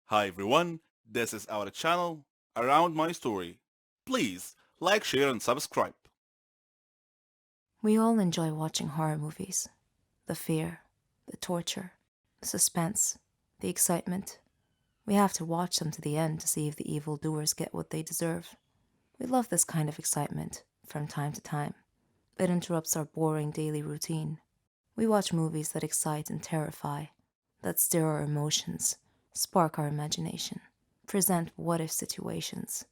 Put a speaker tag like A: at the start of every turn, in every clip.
A: Hi everyone, this is our channel, Around My Story. Please like, share and subscribe.
B: We all enjoy watching horror movies. The fear, the torture, the suspense, the excitement. We have to watch them to the end to see if the evildoers get what they deserve. We love this kind of excitement from time to time. It interrupts our boring daily routine. We watch movies that excite and terrify, that stir our emotions, spark our imagination, present what if situations.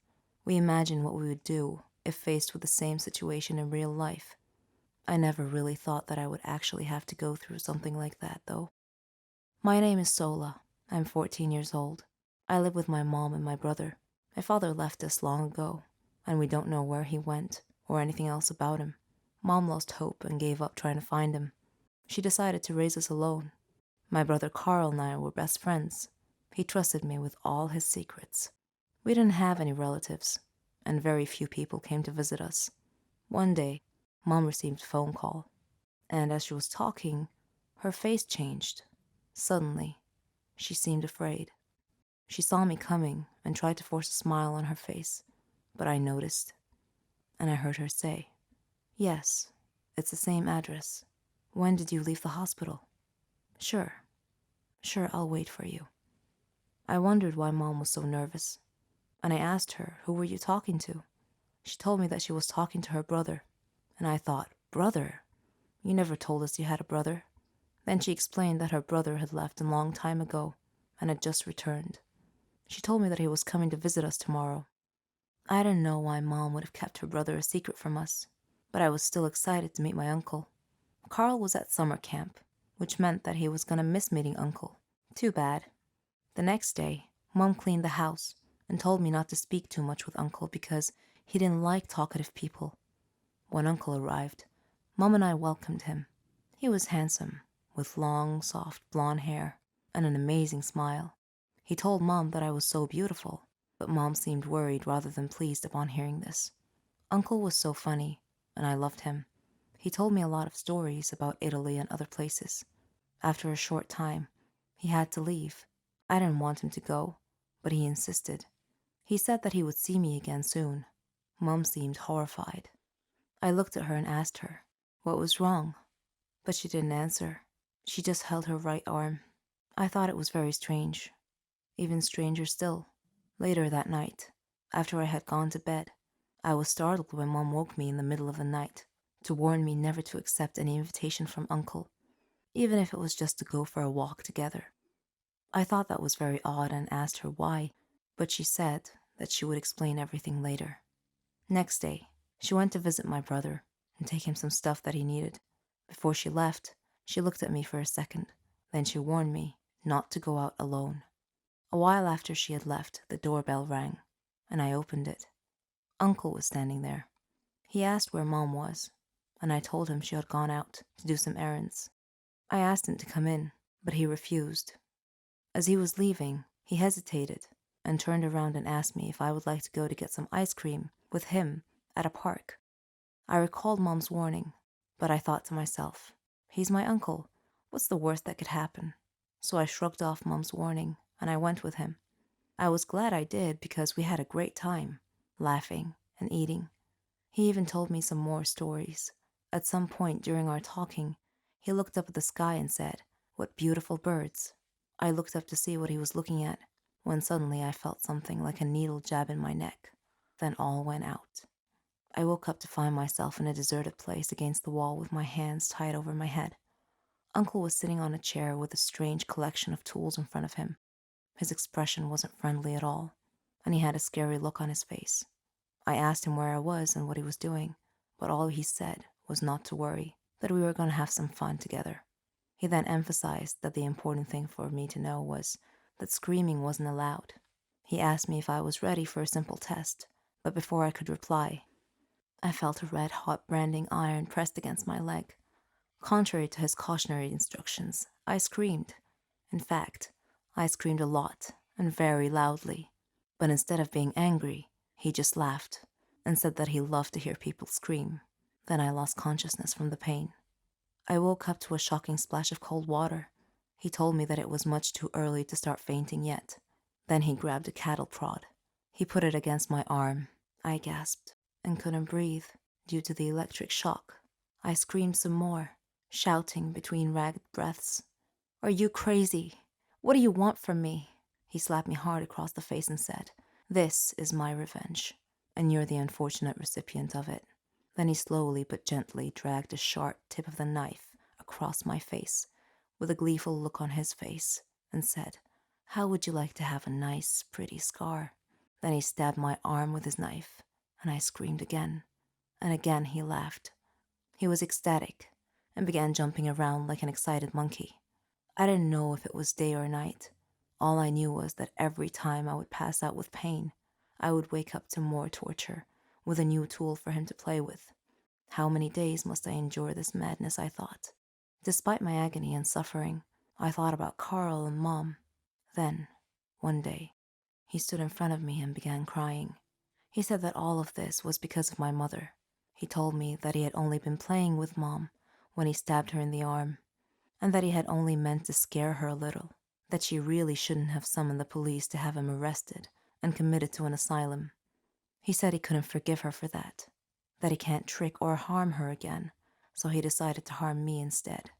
B: We imagine what we would do if faced with the same situation in real life. I never really thought that I would actually have to go through something like that, though. My name is Sola. I'm 14 years old. I live with my mom and my brother. My father left us long ago, and we don't know where he went or anything else about him. Mom lost hope and gave up trying to find him. She decided to raise us alone. My brother Carl and I were best friends. He trusted me with all his secrets. We didn't have any relatives, and very few people came to visit us. One day, Mom received a phone call, and as she was talking, her face changed. Suddenly, she seemed afraid. She saw me coming and tried to force a smile on her face, but I noticed, and I heard her say, "Yes, it's the same address. When did you leave the hospital?" "Sure, sure, I'll wait for you." I wondered why Mom was so nervous, and I asked her, "Who were you talking to?" She told me that she was talking to her brother, and I thought, "Brother? You never told us you had a brother." Then she explained that her brother had left a long time ago and had just returned. She told me that he was coming to visit us tomorrow. I didn't know why Mom would have kept her brother a secret from us, but I was still excited to meet my uncle. Carl was at summer camp, which meant that he was going to miss meeting Uncle. Too bad. The next day, Mom cleaned the house and told me not to speak too much with Uncle because he didn't like talkative people. When Uncle arrived, Mom and I welcomed him. He was handsome, with long, soft blonde hair and an amazing smile. He told Mom that I was so beautiful, but Mom seemed worried rather than pleased upon hearing this. Uncle was so funny, and I loved him. He told me a lot of stories about Italy and other places. After a short time, he had to leave. I didn't want him to go, but he insisted. He said that he would see me again soon. Mom seemed horrified. I looked at her and asked her what was wrong, but she didn't answer. She just held her right arm. I thought it was very strange. Even stranger still. Later that night, after I had gone to bed, I was startled when Mom woke me in the middle of the night to warn me never to accept any invitation from Uncle, even if it was just to go for a walk together. I thought that was very odd and asked her why, but she said that she would explain everything later. Next day, she went to visit my brother and take him some stuff that he needed. Before she left, she looked at me for a second. Then she warned me not to go out alone. A while after she had left, the doorbell rang, and I opened it. Uncle was standing there. He asked where Mom was, and I told him she had gone out to do some errands. I asked him to come in, but he refused. As he was leaving, he hesitated and turned around and asked me if I would like to go to get some ice cream with him at a park. I recalled Mom's warning, but I thought to myself, he's my uncle. What's the worst that could happen? So I shrugged off Mom's warning and I went with him. I was glad I did because we had a great time, laughing and eating. He even told me some more stories. At some point during our talking, he looked up at the sky and said, "What beautiful birds." I looked up to see what he was looking at, when suddenly I felt something like a needle jab in my neck. Then all went out. I woke up to find myself in a deserted place against the wall with my hands tied over my head. Uncle was sitting on a chair with a strange collection of tools in front of him. His expression wasn't friendly at all, and he had a scary look on his face. I asked him where I was and what he was doing, but all he said was not to worry, that we were going to have some fun together. He then emphasized that the important thing for me to know was that screaming wasn't allowed. He asked me if I was ready for a simple test, but before I could reply, I felt a red hot branding iron pressed against my leg. Contrary to his cautionary instructions, I screamed. In fact, I screamed a lot and very loudly. But instead of being angry, he just laughed and said that he loved to hear people scream. Then I lost consciousness from the pain. I woke up to a shocking splash of cold water. He told me that it was much too early to start fainting yet, Then he grabbed a cattle prod. He put it against my arm. I gasped and couldn't breathe due to the electric shock. I screamed some more, shouting between ragged breaths. "Are you crazy? What do you want from me?" He slapped me hard across the face and said, "This is my revenge, and you're the unfortunate recipient of it." Then he slowly but gently dragged the sharp tip of the knife across my face, with a gleeful look on his face, and said, "How would you like to have a nice, pretty scar?" Then he stabbed my arm with his knife, and I screamed again, and again he laughed. He was ecstatic, and began jumping around like an excited monkey. I didn't know if it was day or night. All I knew was that every time I would pass out with pain, I would wake up to more torture, with a new tool for him to play with. How many days must I endure this madness, I thought. Despite my agony and suffering, I thought about Carl and Mom. Then, one day, he stood in front of me and began crying. He said that all of this was because of my mother. He told me that he had only been playing with Mom when he stabbed her in the arm, and that he had only meant to scare her a little, that she really shouldn't have summoned the police to have him arrested and committed to an asylum. He said he couldn't forgive her for that he can't trick or harm her again, so he decided to harm me instead.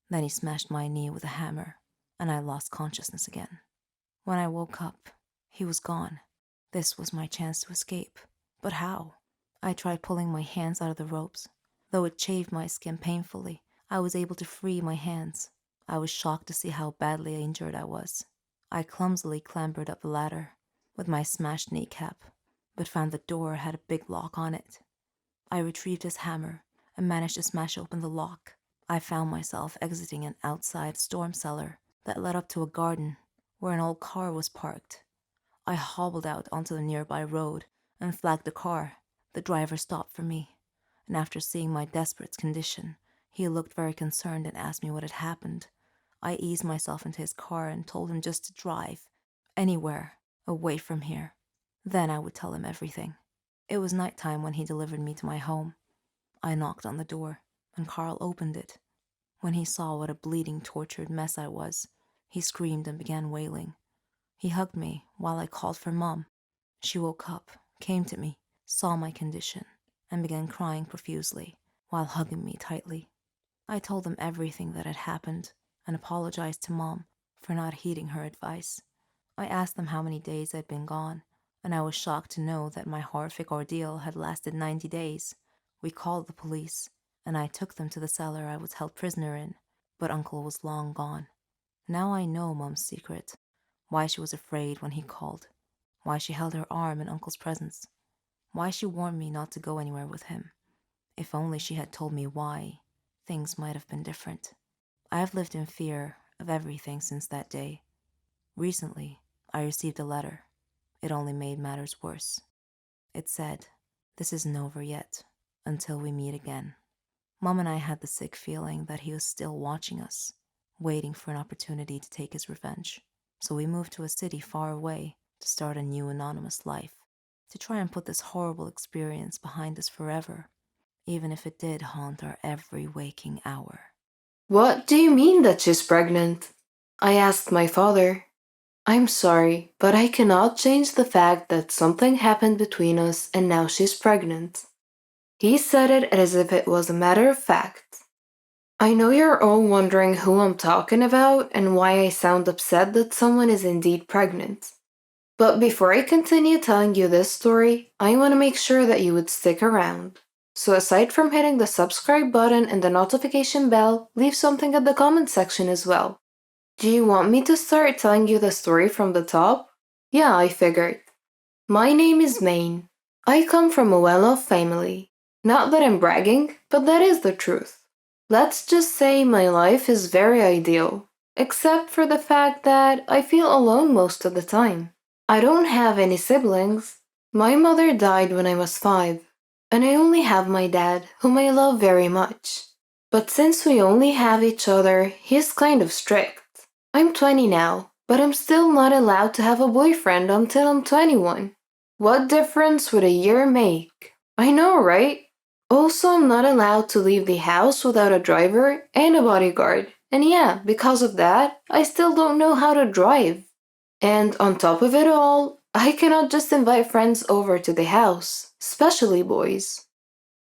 B: Then he smashed my knee with a hammer, and I lost consciousness again. When I woke up, he was gone. This was my chance to escape. But how? I tried pulling my hands out of the ropes. Though it chafed my skin painfully, I was able to free my hands. I was shocked to see how badly injured I was. I clumsily clambered up the ladder with my smashed kneecap, but found the door had a big lock on it. I retrieved his hammer and managed to smash open the lock. I found myself exiting an outside storm cellar that led up to a garden where an old car was parked. I hobbled out onto the nearby road and flagged the car. The driver stopped for me, and after seeing my desperate condition, he looked very concerned and asked me what had happened. I eased myself into his car and told him just to drive anywhere away from here. Then I would tell him everything. It was nighttime when he delivered me to my home. I knocked on the door, and Carl opened it. When he saw what a bleeding, tortured mess I was, he screamed and began wailing. He hugged me while I called for Mom. She woke up, came to me, saw my condition, and began crying profusely while hugging me tightly. I told them everything that had happened and apologized to Mom for not heeding her advice. I asked them how many days I'd been gone, and I was shocked to know that my horrific ordeal had lasted 90 days. We called the police, and I took them to the cellar I was held prisoner in, but Uncle was long gone. Now I know Mom's secret, why she was afraid when he called, why she held her arm in Uncle's presence, why she warned me not to go anywhere with him. If only she had told me why, things might have been different. I have lived in fear of everything since that day. Recently, I received a letter. It only made matters worse. It said, "This isn't over yet, until we meet again." Mom and I had the sick feeling that he was still watching us, waiting for an opportunity to take his revenge. So we moved to a city far away to start a new anonymous life, to try and put this horrible experience behind us forever, even if it did haunt our every waking hour.
C: "What do you mean that she's pregnant?" I asked my father. "I'm sorry, but I cannot change the fact that something happened between us and now she's pregnant." He said it as if it was a matter of fact. I know you're all wondering who I'm talking about and why I sound upset that someone is indeed pregnant. But before I continue telling you this story, I want to make sure that you would stick around. So aside from hitting the subscribe button and the notification bell, leave something at the comment section as well. Do you want me to start telling you the story from the top? Yeah, I figured. My name is Maine. I come from a well-off family. Not that I'm bragging, but that is the truth. Let's just say my life is very ideal, except for the fact that I feel alone most of the time. I don't have any siblings. My mother died when I was 5, and I only have my dad, whom I love very much. But since we only have each other, he's kind of strict. I'm 20 now, but I'm still not allowed to have a boyfriend until I'm 21. What difference would a year make? I know, right? Also, I'm not allowed to leave the house without a driver and a bodyguard. And yeah, because of that, I still don't know how to drive. And on top of it all, I cannot just invite friends over to the house, especially boys.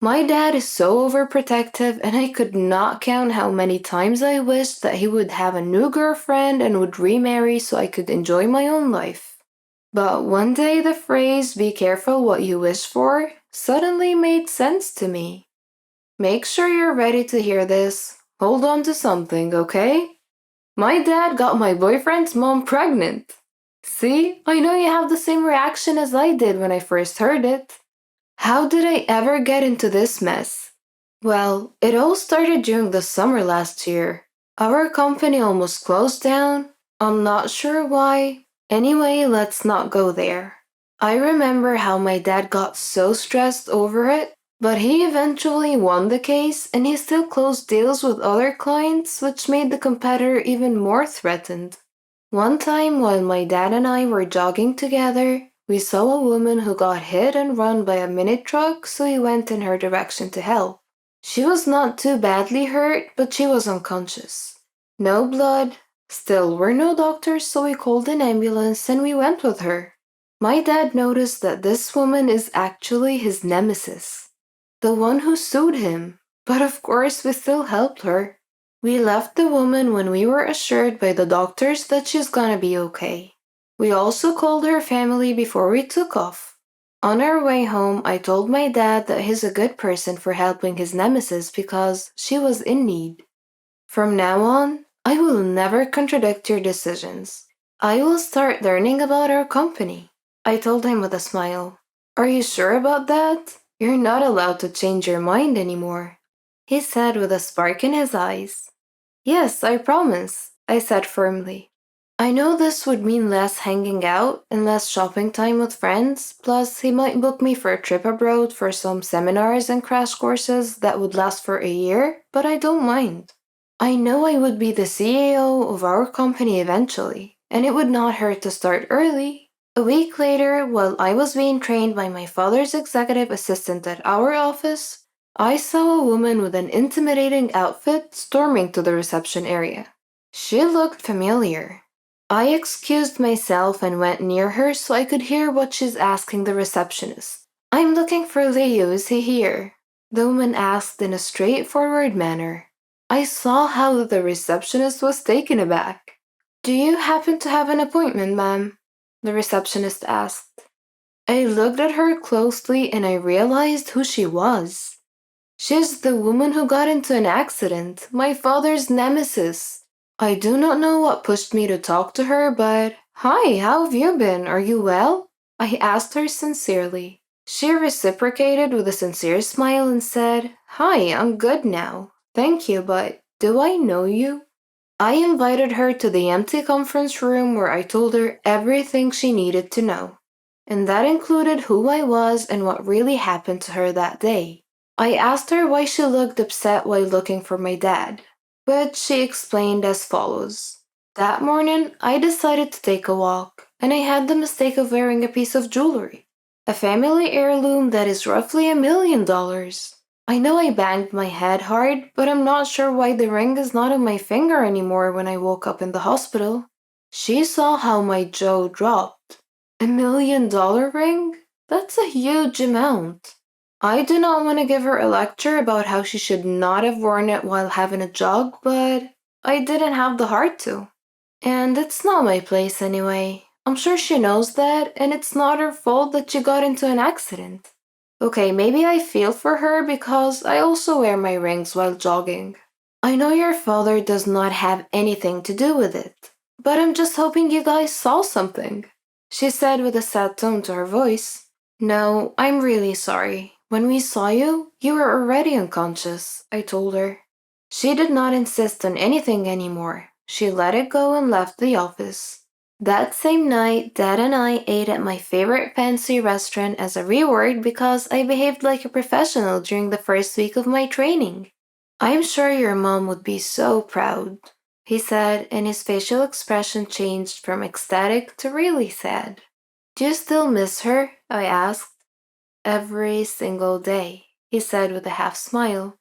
C: My dad is so overprotective, and I could not count how many times I wished that he would have a new girlfriend and would remarry so I could enjoy my own life. But one day the phrase, "be careful what you wish for," suddenly made sense to me. Make sure you're ready to hear this. Hold on to something, okay? My dad got my boyfriend's mom pregnant. See, I know you have the same reaction as I did when I first heard it. How did I ever get into this mess? Well, it all started during the summer last year. Our company almost closed down. I'm not sure why. Anyway, let's not go there. I remember how my dad got so stressed over it, but he eventually won the case and he still closed deals with other clients, which made the competitor even more threatened. One time while my dad and I were jogging together, we saw a woman who got hit and run by a mini truck, so we went in her direction to help. She was not too badly hurt, but she was unconscious. No blood. Still, we're no doctors, so we called an ambulance and we went with her. My dad noticed that this woman is actually his nemesis, the one who sued him, but of course we still helped her. We left the woman when we were assured by the doctors that she's gonna be okay. We also called her family before we took off. On our way home, I told my dad that he's a good person for helping his nemesis because she was in need. From now on, I will never contradict your decisions. I will start learning about our company. I told him with a smile. Are you sure about that? You're not allowed to change your mind anymore, he said with a spark in his eyes. Yes, I promise, I said firmly. I know this would mean less hanging out and less shopping time with friends, plus he might book me for a trip abroad for some seminars and crash courses that would last for a year, but I don't mind. I know I would be the CEO of our company eventually, and it would not hurt to start early. A week later, while I was being trained by my father's executive assistant at our office, I saw a woman with an intimidating outfit storming to the reception area. She looked familiar. I excused myself and went near her so I could hear what she's asking the receptionist. I'm looking for Leo, is he here? The woman asked in a straightforward manner. I saw how the receptionist was taken aback. Do you happen to have an appointment, ma'am? The receptionist asked. I looked at her closely and I realized who she was. She's the woman who got into an accident, my father's nemesis. I do not know what pushed me to talk to her, but hi, how have you been? Are you well? I asked her sincerely. She reciprocated with a sincere smile and said, Hi, I'm good now. Thank you, but do I know you? I invited her to the empty conference room where I told her everything she needed to know. And that included who I was and what really happened to her that day. I asked her why she looked upset while looking for my dad, but she explained as follows. That morning, I decided to take a walk, and I had the mistake of wearing a piece of jewelry, a family heirloom that is roughly $1 million. I know I banged my head hard, but I'm not sure why the ring is not on my finger anymore when I woke up in the hospital. She saw how my jaw dropped. $1 million ring? That's a huge amount. I do not want to give her a lecture about how she should not have worn it while having a jog, but I didn't have the heart to. And it's not my place anyway. I'm sure she knows that, and it's not her fault that she got into an accident. Okay, maybe I feel for her because I also wear my rings while jogging. I know your father does not have anything to do with it, but I'm just hoping you guys saw something, she said with a sad tone to her voice. No, I'm really sorry. When we saw you, you were already unconscious, I told her. She did not insist on anything anymore. She let it go and left the office. That same night, Dad and I ate at my favorite fancy restaurant as a reward because I behaved like a professional during the first week of my training. I'm sure your mom would be so proud, he said, and his facial expression changed from ecstatic to really sad. Do you still miss her? I asked. Every single day, he said with a half smile.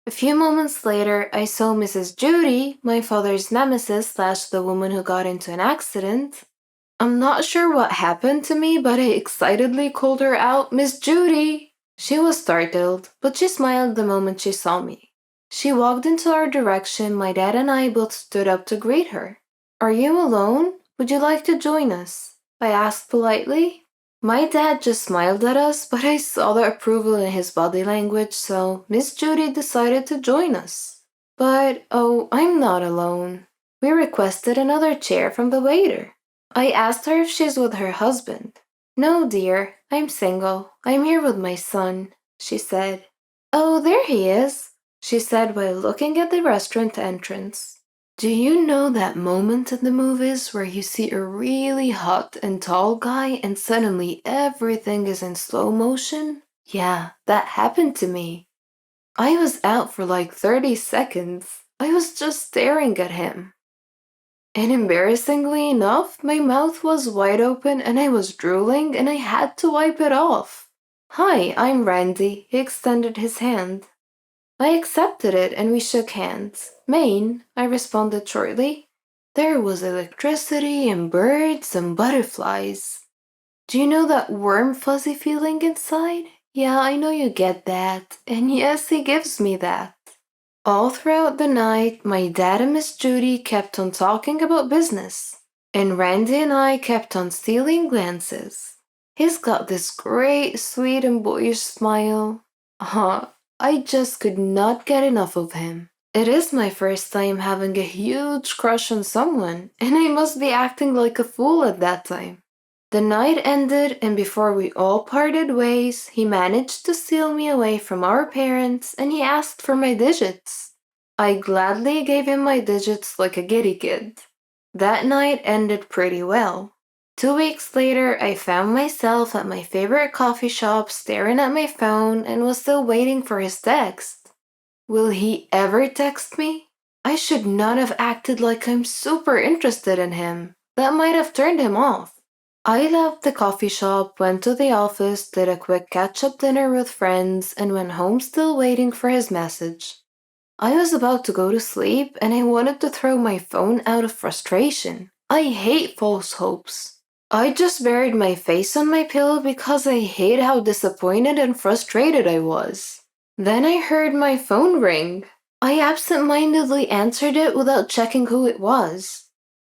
C: A few moments later, I saw Mrs. Judy, my father's nemesis / the woman who got into an accident. I'm not sure what happened to me, but I excitedly called her out, Miss Judy! She was startled, but she smiled the moment she saw me. She walked into our direction. My dad and I both stood up to greet her. Are you alone? Would you like to join us? I asked politely. My dad just smiled at us, but I saw the approval in his body language, so Miss Judy decided to join us. But, oh, I'm not alone. We requested another chair from the waiter. I asked her if she's with her husband. No, dear, I'm single. I'm here with my son, she said. Oh, there he is, she said while looking at the restaurant entrance. Do you know that moment in the movies where you see a really hot and tall guy and suddenly everything is in slow motion? Yeah, that happened to me. I was out for like 30 seconds. I was just staring at him. And embarrassingly enough, my mouth was wide open and I was drooling and I had to wipe it off. Hi, I'm Randy. He extended his hand. I accepted it and we shook hands. Maine, I responded shortly. There was electricity and birds and butterflies. Do you know that warm, fuzzy feeling inside? Yeah, I know you get that. And yes, he gives me that. All throughout the night, my dad and Miss Judy kept on talking about business, and Randy and I kept on stealing glances. He's got this great, sweet, and boyish smile. I just could not get enough of him. It is my first time having a huge crush on someone, and I must be acting like a fool at that time. The night ended, and before we all parted ways, he managed to steal me away from our parents and he asked for my digits. I gladly gave him my digits like a giddy kid. That night ended pretty well. 2 weeks later, I found myself at my favorite coffee shop staring at my phone and was still waiting for his text. Will he ever text me? I should not have acted like I'm super interested in him. That might have turned him off. I left the coffee shop, went to the office, did a quick catch-up dinner with friends, and went home still waiting for his message. I was about to go to sleep, and I wanted to throw my phone out of frustration. I hate false hopes. I just buried my face on my pillow because I hate how disappointed and frustrated I was. Then I heard my phone ring. I absent-mindedly answered it without checking who it was.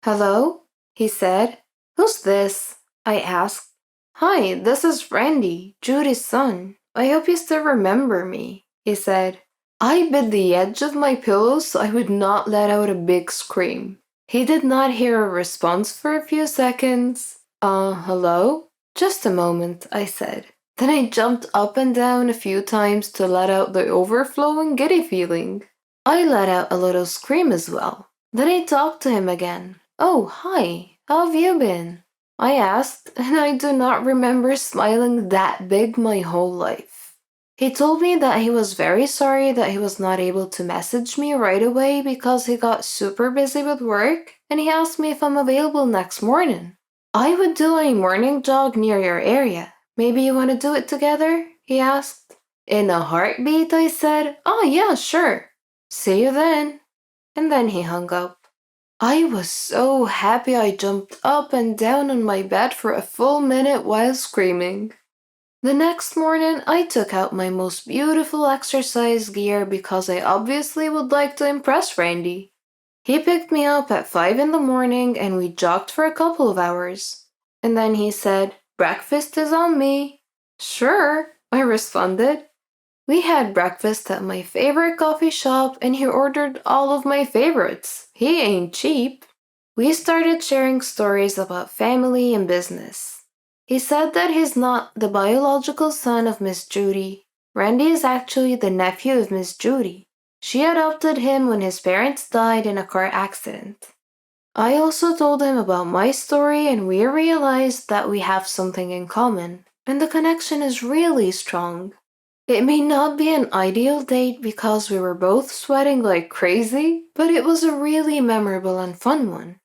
C: Hello? He said. Who's this? I asked. Hi, this is Randy, Judy's son. I hope you still remember me, he said. I bit the edge of my pillow so I would not let out a big scream. He did not hear a response for a few seconds. Hello? Just a moment, I said. Then I jumped up and down a few times to let out the overflowing giddy feeling. I let out a little scream as well. Then I talked to him again. Oh, hi, how have you been? I asked, and I do not remember smiling that big my whole life. He told me that he was very sorry that he was not able to message me right away because he got super busy with work, and he asked me if I'm available next morning. I would do a morning jog near your area. Maybe you want to do it together? He asked. In a heartbeat, I said, oh yeah, sure. See you then. And then he hung up. I was so happy I jumped up and down on my bed for a full minute while screaming. The next morning, I took out my most beautiful exercise gear because I obviously would like to impress Randy. He picked me up at 5 in the morning and we jogged for a couple of hours. And then he said, breakfast is on me. Sure, I responded. We had breakfast at my favorite coffee shop and he ordered all of my favorites. He ain't cheap. We started sharing stories about family and business. He said that he's not the biological son of Miss Judy. Randy is actually the nephew of Miss Judy. She adopted him when his parents died in a car accident. I also told him about my story and we realized that we have something in common, and the connection is really strong. It may not be an ideal date because we were both sweating like crazy, but it was a really memorable and fun one.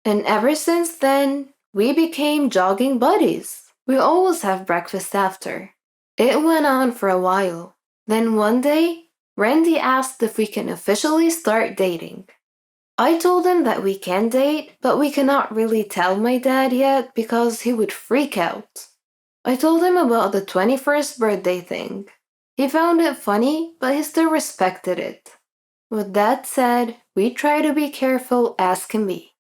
C: And ever since then, we became jogging buddies. We always have breakfast after. It went on for a while. Then one day, Randy asked if we can officially start dating. I told him that we can date, but we cannot really tell my dad yet because he would freak out. I told him about the 21st birthday thing. He found it funny, but he still respected it. With that said, we try to be careful as can be.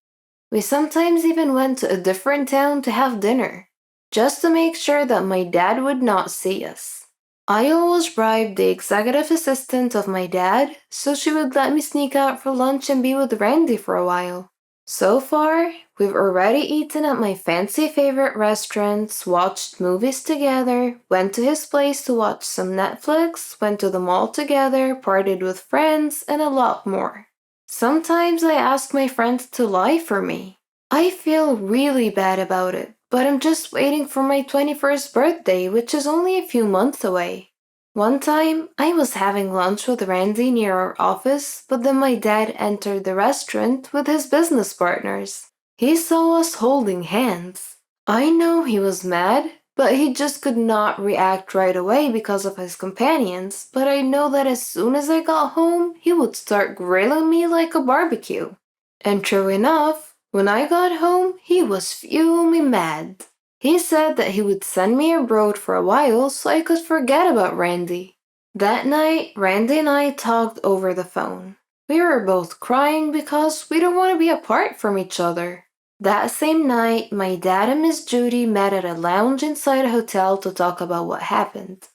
C: We sometimes even went to a different town to have dinner, just to make sure that my dad would not see us. I always bribed the executive assistant of my dad so she would let me sneak out for lunch and be with Randy for a while. So far, we've already eaten at my fancy favorite restaurants, watched movies together, went to his place to watch some Netflix, went to the mall together, partied with friends, and a lot more. Sometimes I ask my friends to lie for me. I feel really bad about it, but I'm just waiting for my 21st birthday, which is only a few months away. One time, I was having lunch with Randy near our office, but then my dad entered the restaurant with his business partners. He saw us holding hands. I know he was mad, but he just could not react right away because of his companions, but I know that as soon as I got home, he would start grilling me like a barbecue. And true enough, when I got home, he was fuming mad. He said that he would send me abroad for a while so I could forget about Randy. That night, Randy and I talked over the phone. We were both crying because we don't want to be apart from each other. That same night, my dad and Miss Judy met at a lounge inside a hotel to talk about what happened.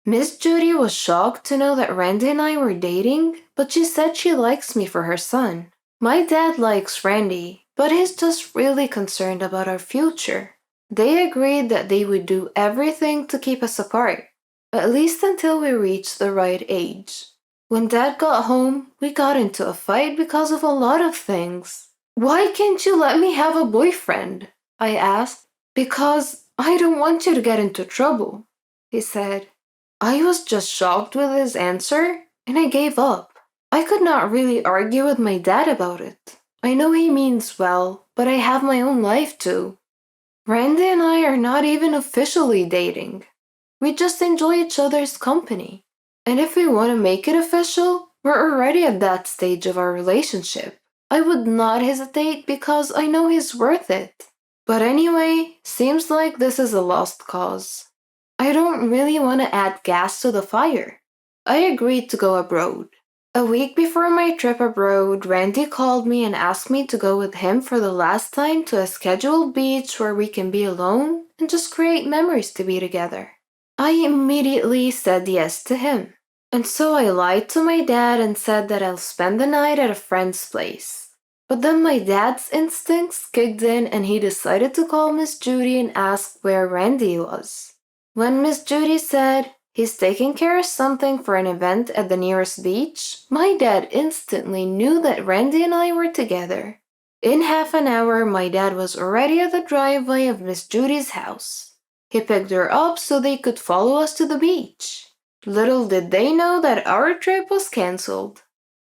C: Miss Judy was shocked to know that Randy and I were dating, but she said she likes me for her son. My dad likes Randy, but he's just really concerned about our future. They agreed that they would do everything to keep us apart, at least until we reached the right age. When Dad got home, we got into a fight because of a lot of things. "Why can't you let me have a boyfriend?" I asked. "Because I don't want you to get into trouble," he said. I was just shocked with his answer, and I gave up. I could not really argue with my dad about it. I know he means well, but I have my own life too. Randy and I are not even officially dating. We just enjoy each other's company. And if we want to make it official, we're already at that stage of our relationship. I would not hesitate because I know he's worth it. But anyway, seems like this is a lost cause. I don't really want to add gas to the fire. I agreed to go abroad. A week before my trip abroad, Randy called me and asked me to go with him for the last time to a scheduled beach where we can be alone and just create memories to be together. I immediately said yes to him. And so I lied to my dad and said that I'll spend the night at a friend's place. But then my dad's instincts kicked in and he decided to call Miss Judy and ask where Randy was. When Miss Judy said, "He's taking care of something for an event at the nearest beach," my dad instantly knew that Randy and I were together. In half an hour, my dad was already at the driveway of Miss Judy's house. He picked her up so they could follow us to the beach. Little did they know that our trip was cancelled.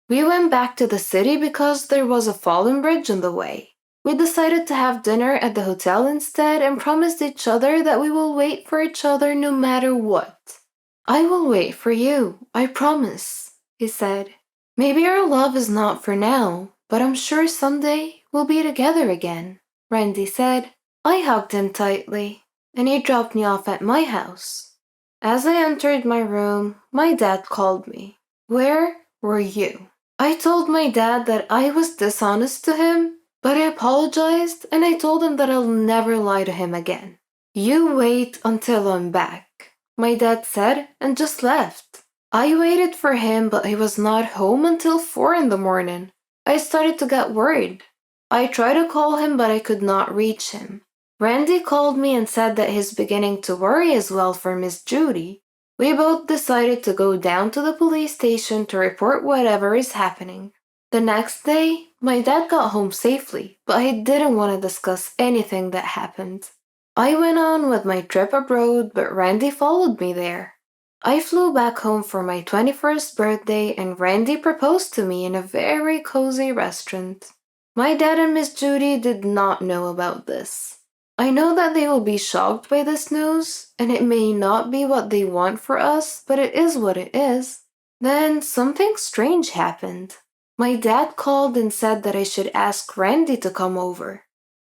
C: We went back to the city because there was a fallen bridge in the way. We decided to have dinner at the hotel instead and promised each other that we will wait for each other no matter what. "I will wait for you, I promise," he said. "Maybe our love is not for now, but I'm sure someday we'll be together again," Randy said. I hugged him tightly, and he dropped me off at my house. As I entered my room, my dad called me. "Where were you?" I told my dad that I was dishonest to him, but I apologized and I told him that I'll never lie to him again. "You wait until I'm back," my dad said, and just left. I waited for him, but he was not home until 4 in the morning. I started to get worried. I tried to call him, but I could not reach him. Randy called me and said that he's beginning to worry as well for Miss Judy. We both decided to go down to the police station to report whatever is happening. The next day, my dad got home safely, but I didn't want to discuss anything that happened. I went on with my trip abroad, but Randy followed me there. I flew back home for my 21st birthday and Randy proposed to me in a very cozy restaurant. My dad and Miss Judy did not know about this. I know that they will be shocked by this news, and it may not be what they want for us, but it is what it is. Then something strange happened. My dad called and said that I should ask Randy to come over.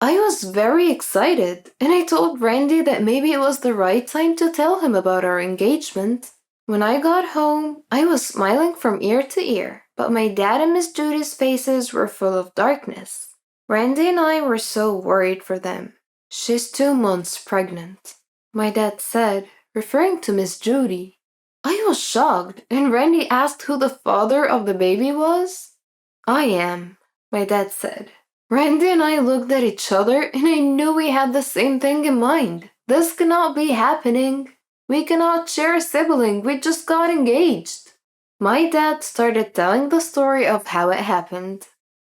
C: I was very excited, and I told Randy that maybe it was the right time to tell him about our engagement. When I got home, I was smiling from ear to ear, but my dad and Miss Judy's faces were full of darkness. Randy and I were so worried for them. "She's 2 months pregnant," my dad said, referring to Miss Judy. I was shocked, and Randy asked who the father of the baby was. "I am," my dad said. Randy and I looked at each other, and I knew we had the same thing in mind. This cannot be happening. We cannot share a sibling. We just got engaged. My dad started telling the story of how it happened.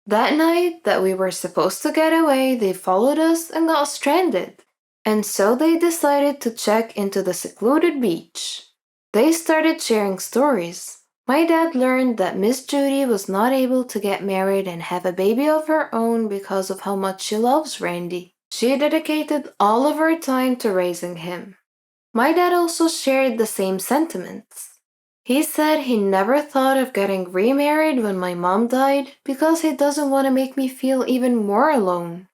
C: That night that we were supposed to get away, they followed us and got stranded. And so they decided to check into the secluded beach. They started sharing stories. My dad learned that Miss Judy was not able to get married and have a baby of her own because of how much she loves Randy. She dedicated all of her time to raising him. My dad also shared the same sentiments. He said he never thought of getting remarried when my mom died because he doesn't want to make me feel even more alone.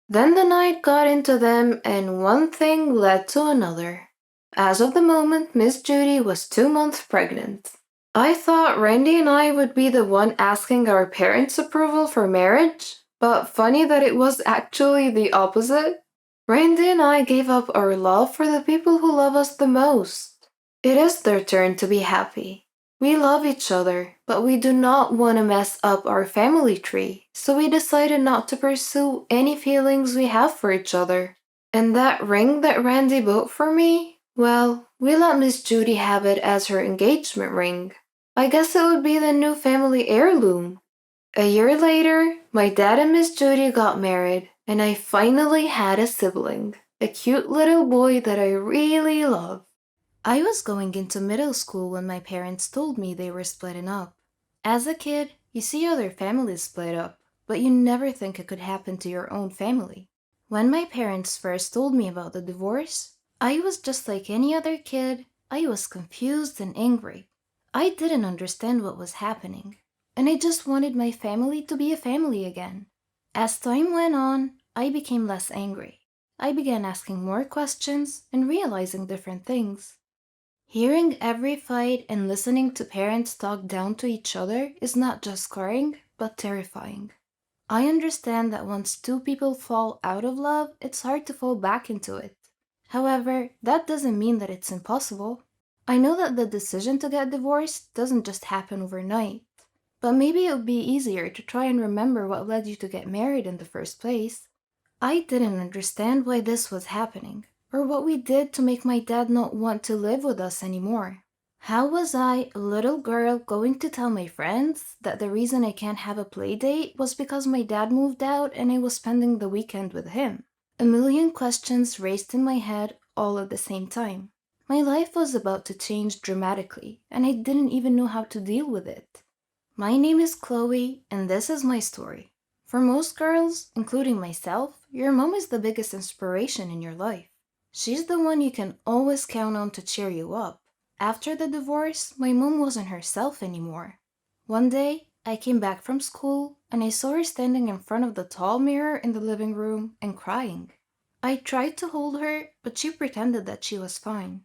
C: Then the night got into them, and one thing led to another. As of the moment, Miss Judy was 2 months pregnant. I thought Randy and I would be the one asking our parents' approval for marriage, but funny that it was actually the opposite. Randy and I gave up our love for the people who love us the most. It is their turn to be happy. We love each other, but we do not want to mess up our family tree, so we decided not to pursue any feelings we have for each other. And that ring that Randy bought for me? Well, we let Miss Judy have it as her engagement ring. I guess it would be the new family heirloom. A year later, my dad and Miss Judy got married, and I finally had a sibling, a cute little boy that I really love. I was going into middle school when my parents told me they were splitting up. As a kid, you see other families split up, but you never think it could happen to your own family. When my parents first told me about the divorce, I was just like any other kid. I was confused and angry. I didn't understand what was happening, and I just wanted my family to be a family again. As time went on, I became less angry. I began asking more questions and realizing different things. Hearing every fight and listening to parents talk down to each other is not just scarring, but terrifying. I understand that once two people fall out of love, it's hard to fall back into it. However, that doesn't mean that it's impossible. I know that the decision to get divorced doesn't just happen overnight, but maybe it would be easier to try and remember what led you to get married in the first place. I didn't understand why this was happening, or what we did to make my dad not want to live with us anymore. How was I, a little girl, going to tell my friends that the reason I can't have a play date was because my dad moved out and I was spending the weekend with him? A million questions raced in my head all at the same time. My life was about to change dramatically, and I didn't even know how to deal with it. My name is Chloe, and this is my story. For most girls, including myself, your mom is the biggest inspiration in your life. She's the one you can always count on to cheer you up. After the divorce, my mom wasn't herself anymore. One day, I came back from school, and I saw her standing in front of the tall mirror in the living room and crying. I tried to hold her, but she pretended that she was fine.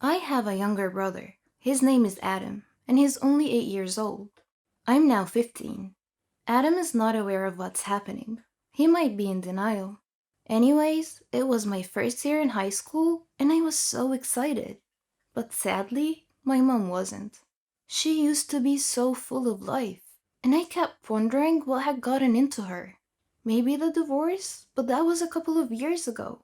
C: I have a younger brother. His name is Adam, and he's only 8 years old. I'm now 15. Adam is not aware of what's happening. He might be in denial. Anyways, it was my first year in high school, and I was so excited. But sadly, my mom wasn't. She used to be so full of life, and I kept wondering what had gotten into her. Maybe the divorce, but that was a couple of years ago.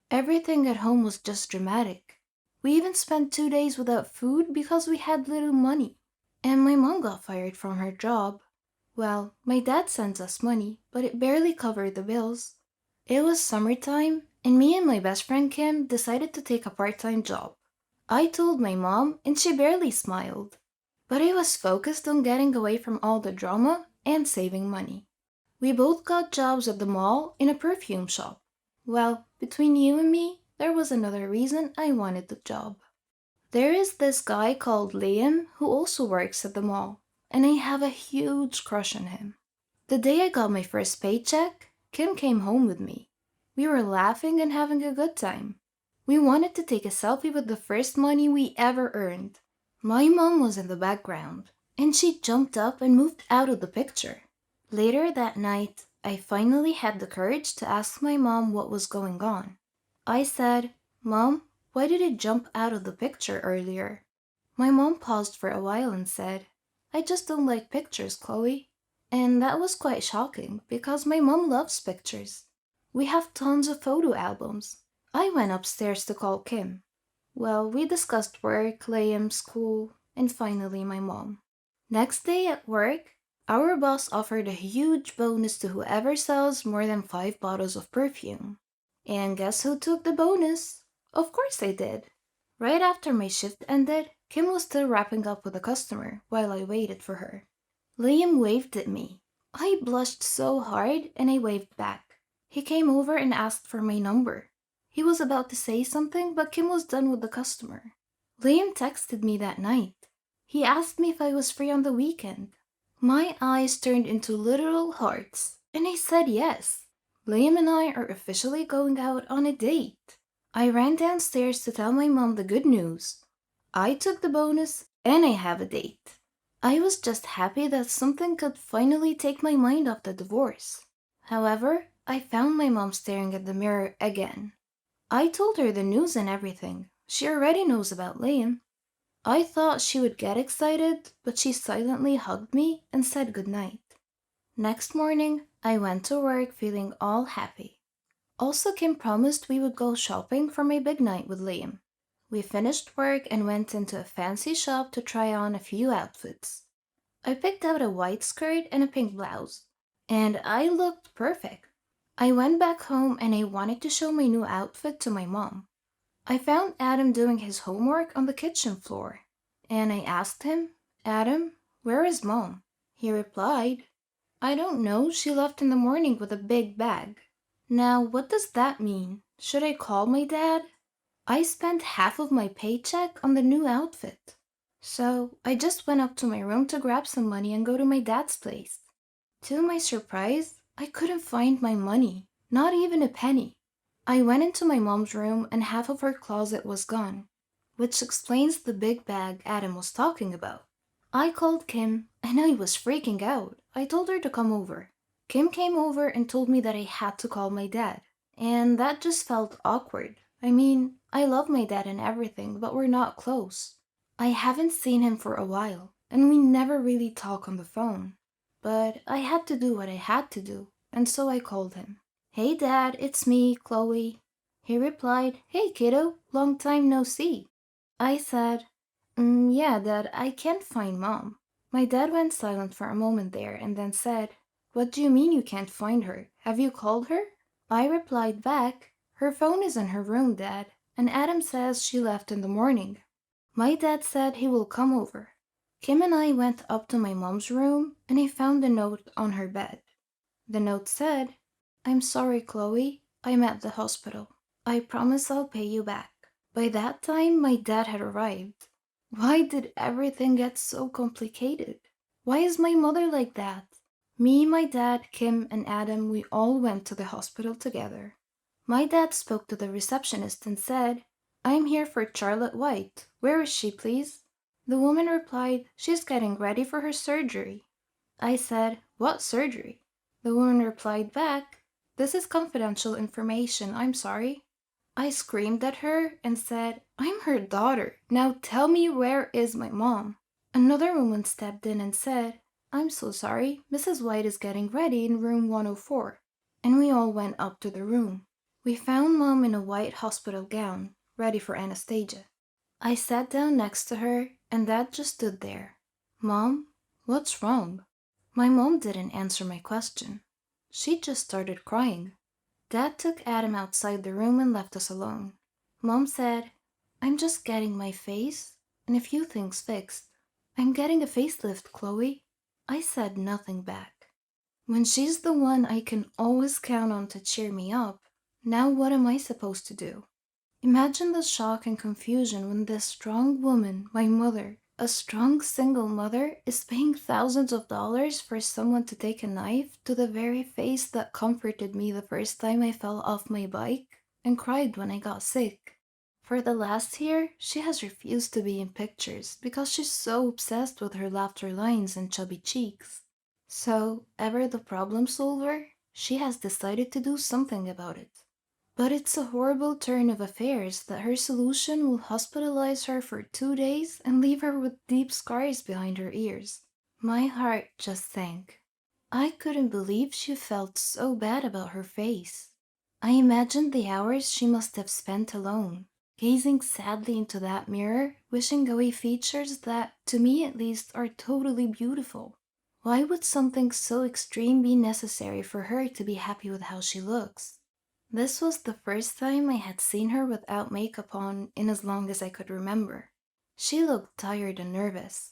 C: Everything at home was just dramatic. We even spent 2 days without food because we had little money. And my mom got fired from her job. Well, my dad sends us money, but it barely covered the bills. It was summertime, and me and my best friend Kim decided to take a part-time job. I told my mom, and she barely smiled. But I was focused on getting away from all the drama and saving money. We both got jobs at the mall in a perfume shop. Well, between you and me, there was another reason I wanted the job. There is this guy called Liam who also works at the mall. and I have a huge crush on him. The day I got my first paycheck, Kim came home with me. We were laughing and having a good time. We wanted to take a selfie with the first money we ever earned. My mom was in the background, and she jumped up and moved out of the picture. Later that night, I finally had the courage to ask my mom what was going on. I said, "Mom, why did it jump out of the picture earlier?" My mom paused for a while and said, "I just don't like pictures, Chloe." And that was quite shocking because my mom loves pictures. We have tons of photo albums. I went upstairs to call Kim. Well, we discussed work, Liam, school, and finally my mom. Next day at work, our boss offered a huge bonus to whoever sells more than 5 bottles of perfume. And guess who took the bonus? Of course I did. Right after my shift ended, Kim was still wrapping up with a customer while I waited for her. Liam waved at me. I blushed so hard and I waved back. He came over and asked for my number. He was about to say something, but Kim was done with the customer. Liam texted me that night. He asked me if I was free on the weekend. My eyes turned into literal hearts, and I said yes. Liam and I are officially going out on a date. I ran downstairs to tell my mom the good news. I took the bonus, and I have a date. I was just happy that something could finally take my mind off the divorce. However, I found my mom staring at the mirror again. I told her the news and everything. She already knows about Liam. I thought she would get excited, but she silently hugged me and said goodnight. Next morning, I went to work feeling all happy. Also, Kim promised we would go shopping for my big night with Liam. We finished work and went into a fancy shop to try on a few outfits. I picked out a white skirt and a pink blouse, and I looked perfect. I went back home and I wanted to show my new outfit to my mom. I found Adam doing his homework on the kitchen floor, and I asked him, "Adam, where is Mom?" He replied, "I don't know, she left in the morning with a big bag." Now, what does that mean? Should I call my dad? I spent half of my paycheck on the new outfit. So I just went up to my room to grab some money and go to my dad's place. To my surprise, I couldn't find my money, not even a penny. I went into my mom's room and half of her closet was gone, which explains the big bag Adam was talking about. I called Kim and I was freaking out. I told her to come over. Kim came over and told me that I had to call my dad, and that just felt awkward. I mean, I love my dad and everything, but we're not close. I haven't seen him for a while, and we never really talk on the phone. But I had to do what I had to do, and so I called him. "Hey Dad, it's me, Chloe." He replied, "Hey kiddo, long time no see." I said, "Yeah Dad, I can't find Mom." My dad went silent for a moment there and then said, "What do you mean you can't find her? Have you called her?" I replied back, "Her phone is in her room, Dad, and Adam says she left in the morning." My dad said he will come over. Kim and I went up to my mom's room and I found a note on her bed. The note said, "I'm sorry, Chloe. I'm at the hospital. I promise I'll pay you back." By that time, my dad had arrived. Why did everything get so complicated? Why is my mother like that? Me, my dad, Kim, and Adam, we all went to the hospital together. My dad spoke to the receptionist and said, "I'm here for Charlotte White. Where is she, please?" The woman replied, "She's getting ready for her surgery." I said, "What surgery?" The woman replied back, "This is confidential information, I'm sorry." I screamed at her and said, "I'm her daughter. Now tell me, where is my mom?" Another woman stepped in and said, "I'm so sorry, Mrs. White is getting ready in room 104. And we all went up to the room. We found Mom in a white hospital gown, ready for anesthesia. I sat down next to her, and Dad just stood there. "Mom, what's wrong?" My mom didn't answer my question. She just started crying. Dad took Adam outside the room and left us alone. Mom said, "I'm just getting my face and a few things fixed. I'm getting a facelift, Chloe." I said nothing back. When she's the one I can always count on to cheer me up, now what am I supposed to do? Imagine the shock and confusion when this strong woman, my mother, A strong single mother is paying thousands of dollars for someone to take a knife to the very face that comforted me the first time I fell off my bike and cried when I got sick. For the last year, she has refused to be in pictures because she's so obsessed with her laughter lines and chubby cheeks. So, ever the problem solver, she has decided to do something about it. But it's a horrible turn of affairs that her solution will hospitalize her for 2 days and leave her with deep scars behind her ears. My heart just sank. I couldn't believe she felt so bad about her face. I imagined the hours she must have spent alone, gazing sadly into that mirror, wishing away features that, to me at least, are totally beautiful. Why would something so extreme be necessary for her to be happy with how she looks? This was the first time I had seen her without makeup on in as long as I could remember. She looked tired and nervous.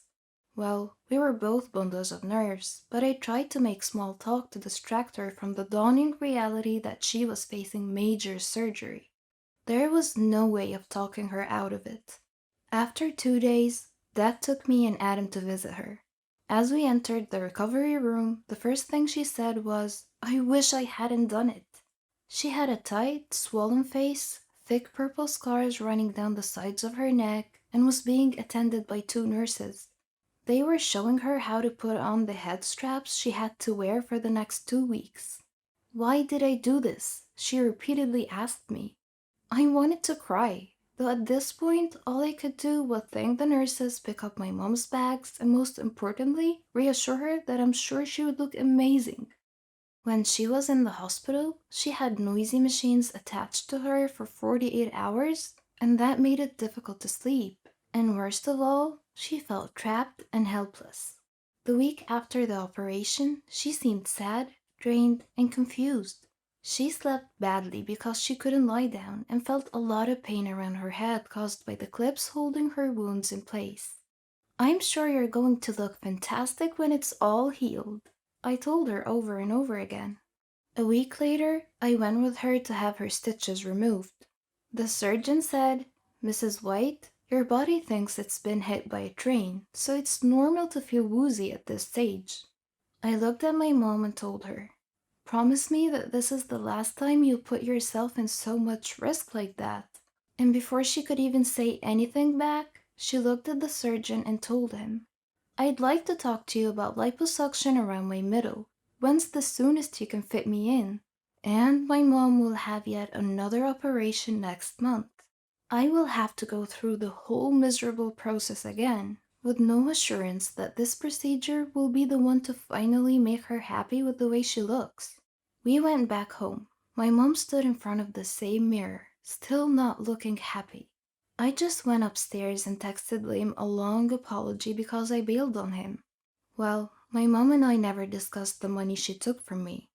C: Well, we were both bundles of nerves, but I tried to make small talk to distract her from the dawning reality that she was facing major surgery. There was no way of talking her out of it. After 2 days, Dad took me and Adam to visit her. As we entered the recovery room, the first thing she said was, "I wish I hadn't done it." She had a tight, swollen face, thick purple scars running down the sides of her neck, and was being attended by 2 nurses. They were showing her how to put on the head straps she had to wear for the next 2 weeks. "Why did I do this?" she repeatedly asked me. I wanted to cry, though at this point all I could do was thank the nurses, pick up my mom's bags, and most importantly, reassure her that I'm sure she would look amazing. When she was in the hospital, she had noisy machines attached to her for 48 hours, and that made it difficult to sleep. And worst of all, she felt trapped and helpless. The week after the operation, she seemed sad, drained, and confused. She slept badly because she couldn't lie down and felt a lot of pain around her head caused by the clips holding her wounds in place. "I'm sure you're going to look fantastic when it's all healed," I told her over and over again. A week later, I went with her to have her stitches removed. The surgeon said, "Mrs. White, your body thinks it's been hit by a train, so it's normal to feel woozy at this stage." I looked at my mom and told her, "Promise me that this is the last time you put yourself in so much risk like that." And before she could even say anything back, she looked at the surgeon and told him, "I'd like to talk to you about liposuction around my middle. When's the soonest you can fit me in? And my mom will have yet another operation next month. I will have to go through the whole miserable process again, with no assurance that this procedure will be the one to finally make her happy with the way she looks." We went back home. My mom stood in front of the same mirror, still not looking happy. I just went upstairs and texted Liam a long apology because I bailed on him. Well, my mom and I never discussed the money she took from me.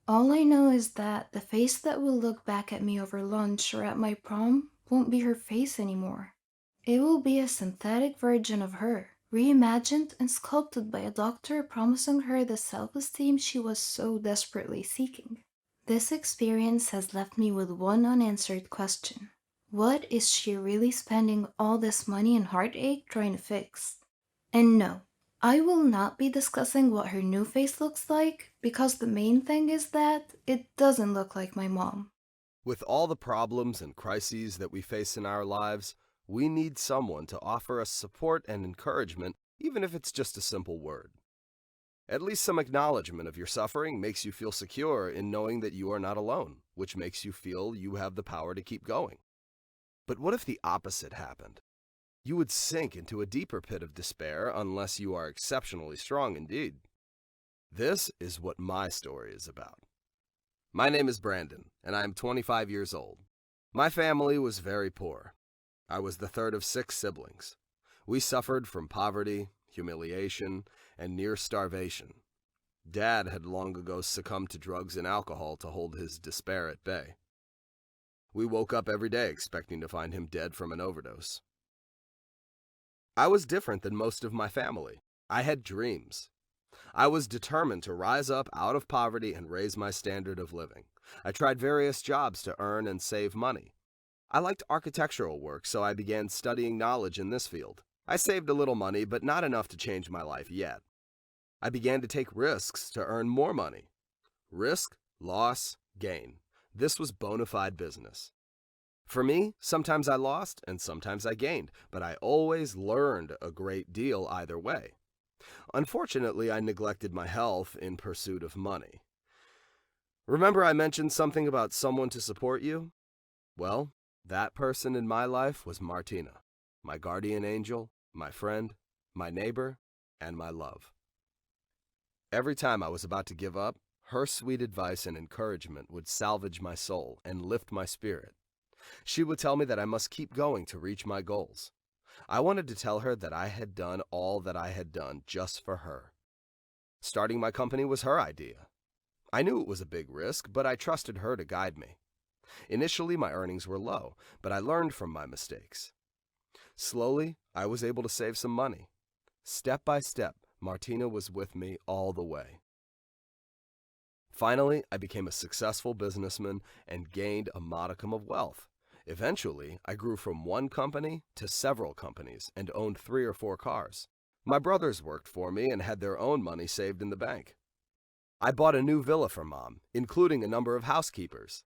C: All I know is that the face that will look back at me over lunch or at my prom won't be her face anymore. It will be a synthetic version of her, reimagined and sculpted by a doctor promising her the self-esteem she was so desperately seeking. This experience has left me with one unanswered question. What is she really spending all this money and heartache trying to fix? And no, I will not be discussing what her new face looks like, because the main thing is that it doesn't look like my mom.
D: With all the problems and crises that we face in our lives, we need someone to offer us support and encouragement, even if it's just a simple word. At least some acknowledgement of your suffering makes you feel secure in knowing that you are not alone, which makes you feel you have the power to keep going. But what if the opposite happened? You would sink into a deeper pit of despair unless you are exceptionally strong indeed. This is what my story is about. My name is Brandon, and I am 25 years old. My family was very poor. I was the third of 6 siblings. We suffered from poverty, humiliation, and near starvation. Dad had long ago succumbed to drugs and alcohol to hold his despair at bay. We woke up every day expecting to find him dead from an overdose. I was different than most of my family. I had dreams. I was determined to rise up out of poverty and raise my standard of living. I tried various jobs to earn and save money. I liked architectural work, so I began studying knowledge in this field. I saved a little money, but not enough to change my life yet. I began to take risks to earn more money. Risk, loss, gain. This was bona fide business. For me, sometimes I lost and sometimes I gained, but I always learned a great deal either way. Unfortunately, I neglected my health in pursuit of money. Remember I mentioned something about someone to support you? Well, that person in my life was Martina, my guardian angel, my friend, my neighbor, and my love. Every time I was about to give up, her sweet advice and encouragement would salvage my soul and lift my spirit. She would tell me that I must keep going to reach my goals. I wanted to tell her that I had done all that I had done just for her. Starting my company was her idea. I knew it was a big risk, but I trusted her to guide me. Initially, my earnings were low, but I learned from my mistakes. Slowly, I was able to save some money. Step by step, Martina was with me all the way. Finally, I became a successful businessman and gained a modicum of wealth. Eventually, I grew from one company to several companies and owned 3 or 4 cars. My brothers worked for me and had their own money saved in the bank. I bought a new villa for Mom, including a number of housekeepers.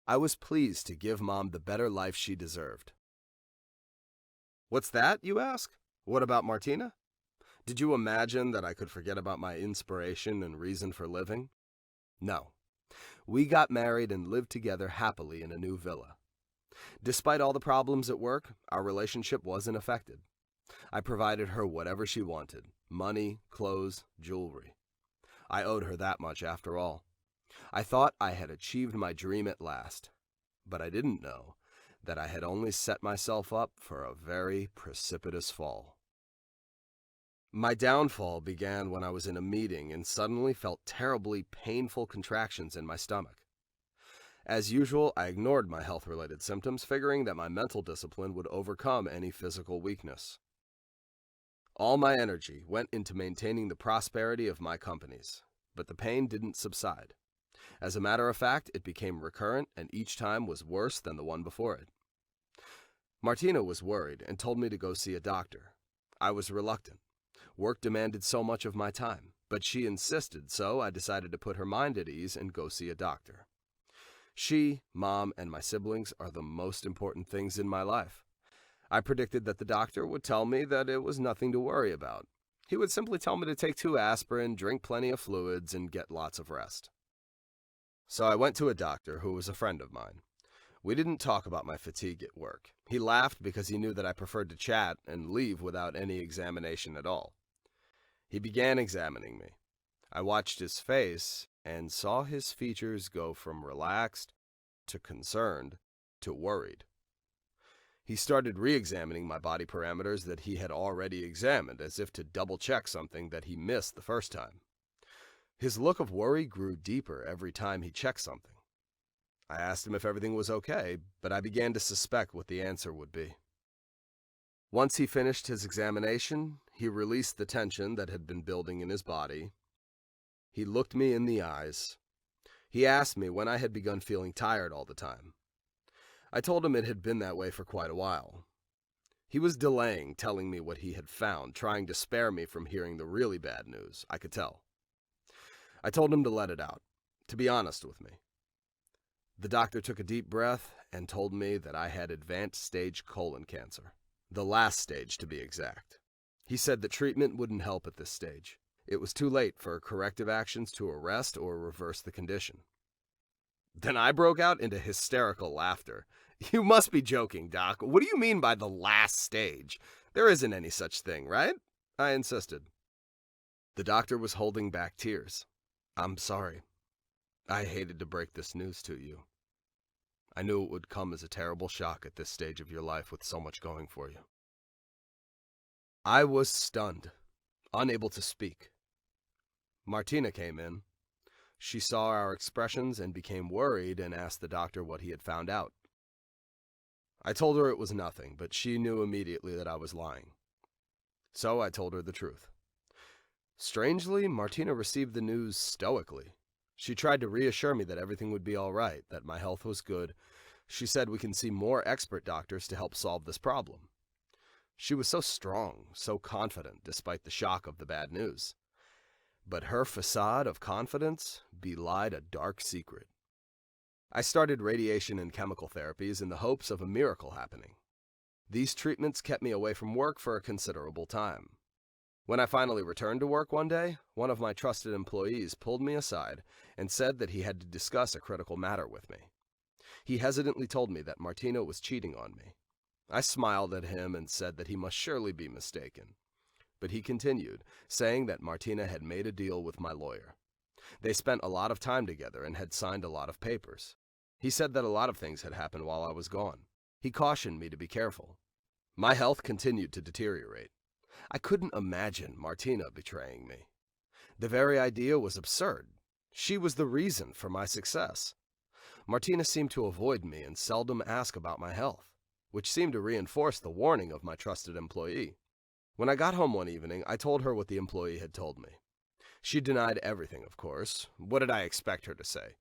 D: I was pleased to give Mom the better life she deserved. What's that, you ask? What about Martina? Did you imagine that I could forget about my inspiration and reason for living? No. We got married and lived together happily in a new villa. Despite all the problems at work, our relationship wasn't affected. I provided her whatever she wanted: money, clothes, jewelry. I owed her that much after all. I thought I had achieved my dream at last, but I didn't know that I had only set myself up for a very precipitous fall. My downfall began when I was in a meeting and suddenly felt terribly painful contractions in my stomach. As usual, I ignored my health-related symptoms, figuring that my mental discipline would overcome any physical weakness. All my energy went into maintaining the prosperity of my companies, but the pain didn't subside. As a matter of fact, it became recurrent and each time was worse than the one before it. Martina was worried and told me to go see a doctor. I was reluctant. Work demanded so much of my time, but she insisted, so I decided to put her mind at ease and go see a doctor. She, Mom, and my siblings are the most important things in my life. I predicted that the doctor would tell me that it was nothing to worry about. He would simply tell me to take 2 aspirin, drink plenty of fluids, and get lots of rest. So I went to a doctor who was a friend of mine. We didn't talk about my fatigue at work. He laughed because he knew that I preferred to chat and leave without any examination at all. He began examining me. I watched his face and saw his features go from relaxed to concerned to worried. He started re-examining my body parameters that he had already examined, as if to double-check something that he missed the first time. His look of worry grew deeper every time he checked something. I asked him if everything was okay, but I began to suspect what the answer would be. Once he finished his examination, he released the tension that had been building in his body. He looked me in the eyes. He asked me when I had begun feeling tired all the time. I told him it had been that way for quite a while. He was delaying telling me what he had found, trying to spare me from hearing the really bad news, I could tell. I told him to let it out, to be honest with me. The doctor took a deep breath and told me that I had advanced stage colon cancer, the last stage to be exact. He said that treatment wouldn't help at this stage. It was too late for corrective actions to arrest or reverse the condition. Then I broke out into hysterical laughter. "You must be joking, Doc. What do you mean by the last stage? There isn't any such thing, right?" I insisted. The doctor was holding back tears. "I'm sorry. I hated to break this news to you. I knew it would come as a terrible shock at this stage of your life with so much going for you." I was stunned, unable to speak. Martina came in. She saw our expressions and became worried and asked the doctor what he had found out. I told her it was nothing, but she knew immediately that I was lying. So I told her the truth. Strangely, Martina received the news stoically. She tried to reassure me that everything would be all right, that my health was good. She said we can see more expert doctors to help solve this problem. She was so strong, so confident, despite the shock of the bad news. But her facade of confidence belied a dark secret. I started radiation and chemical therapies in the hopes of a miracle happening. These treatments kept me away from work for a considerable time. When I finally returned to work one day, one of my trusted employees pulled me aside and said that he had to discuss a critical matter with me. He hesitantly told me that Martina was cheating on me. I smiled at him and said that he must surely be mistaken. But he continued, saying that Martina had made a deal with my lawyer. They spent a lot of time together and had signed a lot of papers. He said that a lot of things had happened while I was gone. He cautioned me to be careful. My health continued to deteriorate. I couldn't imagine Martina betraying me. The very idea was absurd. She was the reason for my success. Martina seemed to avoid me and seldom ask about my health, which seemed to reinforce the warning of my trusted employee. When I got home one evening, I told her what the employee had told me. She denied everything, of course. What did I expect her to say?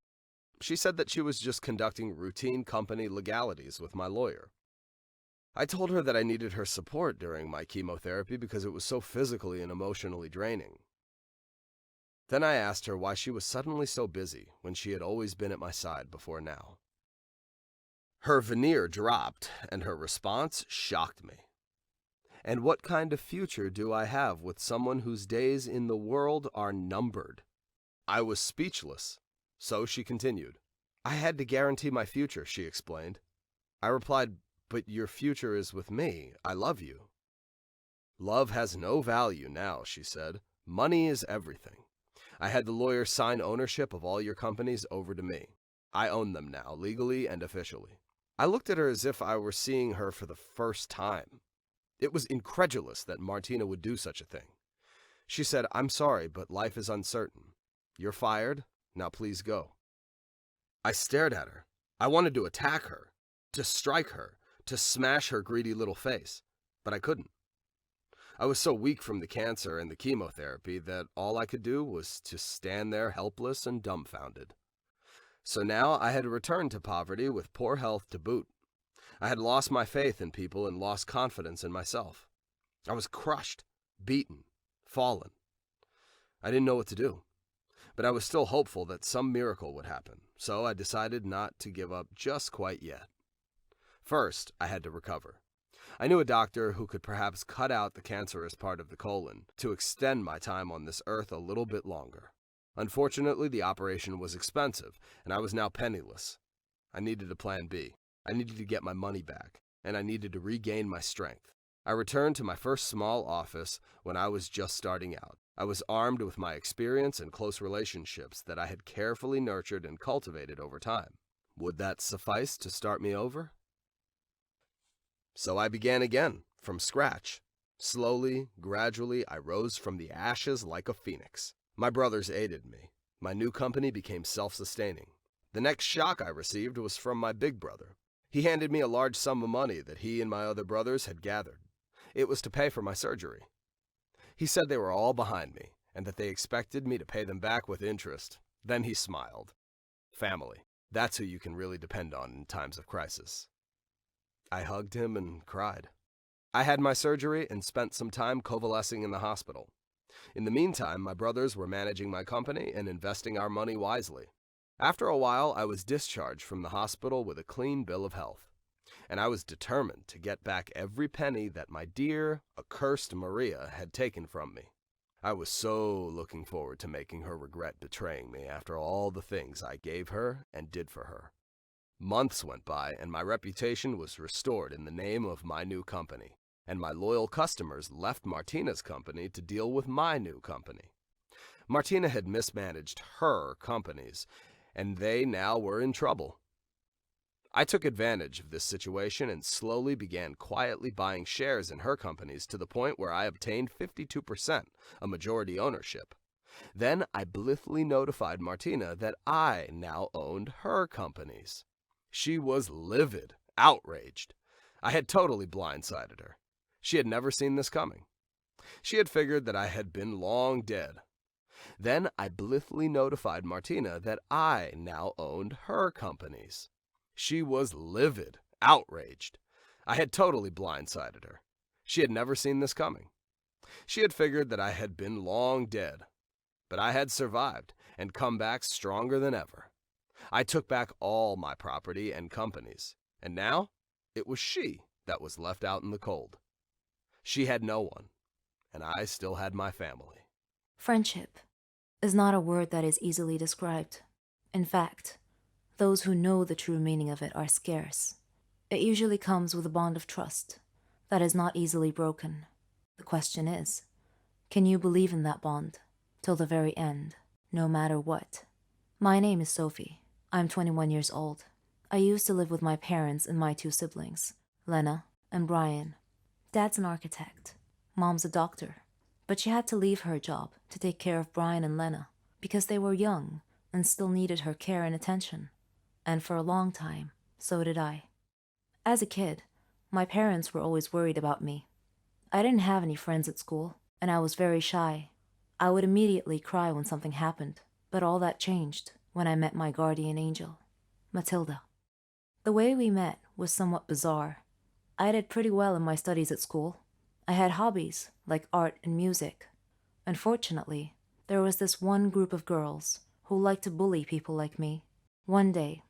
D: She said that she was just conducting routine company legalities with my lawyer. I told her that I needed her support during my chemotherapy because it was so physically and emotionally draining. Then I asked her why she was suddenly so busy when she had always been at my side before now. Her veneer dropped, and her response shocked me. And what kind of future do I have with someone whose days in the world are numbered? I was speechless. So she continued. I had to guarantee my future, she explained. I replied, but your future is with me. I love you. Love has no value now, she said. Money is everything. I had the lawyer sign ownership of all your companies over to me. I own them now, legally and officially. I looked at her as if I were seeing her for the first time. It was incredulous that Martina would do such a thing. She said, I'm sorry, but life is uncertain. You're fired. Now please go. I stared at her. I wanted to attack her, to strike her, to smash her greedy little face, but I couldn't. I was so weak from the cancer and the chemotherapy that all I could do was to stand there helpless and dumbfounded. So now I had returned to poverty with poor health to boot. I had lost my faith in people and lost confidence in myself. I was crushed, beaten, fallen. I didn't know what to do. But I was still hopeful that some miracle would happen, so I decided not to give up just quite yet. First, I had to recover. I knew a doctor who could perhaps cut out the cancerous part of the colon to extend my time on this earth a little bit longer. Unfortunately, the operation was expensive, and I was now penniless. I needed a plan B. I needed to get my money back, and I needed to regain my strength. I returned to my first small office when I was just starting out. I was armed with my experience and close relationships that I had carefully nurtured and cultivated over time. Would that suffice to start me over? So I began again, from scratch. Slowly, gradually, I rose from the ashes like a phoenix. My brothers aided me. My new company became self-sustaining. The next shock I received was from my big brother. He handed me a large sum of money that he and my other brothers had gathered. It was to pay for my surgery. He said they were all behind me, and that they expected me to pay them back with interest. Then he smiled. Family, that's who you can really depend on in times of crisis. I hugged him and cried. I had my surgery and spent some time convalescing in the hospital. In the meantime, my brothers were managing my company and investing our money wisely. After a while, I was discharged from the hospital with a clean bill of health, and I was determined to get back every penny that my dear, accursed Maria had taken from me. I was so looking forward to making her regret betraying me after all the things I gave her and did for her. Months went by, and my reputation was restored in the name of my new company, and my loyal customers left Martina's company to deal with my new company. Martina had mismanaged her companies, and they now were in trouble. I took advantage of this situation and slowly began quietly buying shares in her companies to the point where I obtained 52%, a majority ownership. Then I blithely notified Martina that I now owned her companies. She was livid, outraged. I had totally blindsided her. She had never seen this coming. She had figured that I had been long dead. Then I blithely notified Martina that I now owned her companies. She was livid, outraged. I had totally blindsided her. She had never seen this coming. She had figured that I had been long dead, but I had survived and come back stronger than ever. I took back all my property and companies, and now it was she that was left out in the cold. She had no one, and I still had my family.
B: Friendship is not a word that is easily described. In fact, those who know the true meaning of it are scarce. It usually comes with a bond of trust that is not easily broken. The question is, can you believe in that bond till the very end, no matter what? My name is Sophie. I'm 21 years old. I used to live with my parents and my two siblings, Lena and Brian. Dad's an architect. Mom's a doctor. But she had to leave her job to take care of Brian and Lena because they were young and still needed her care and attention. And for a long time, so did I. As a kid, my parents were always worried about me. I didn't have any friends at school, and I was very shy. I would immediately cry when something happened, but all that changed when I met my guardian angel, Matilda. The way we met was somewhat bizarre. I did pretty well in my studies at school. I had hobbies like art and music. Unfortunately, there was this one group of girls who liked to bully people like me. One day,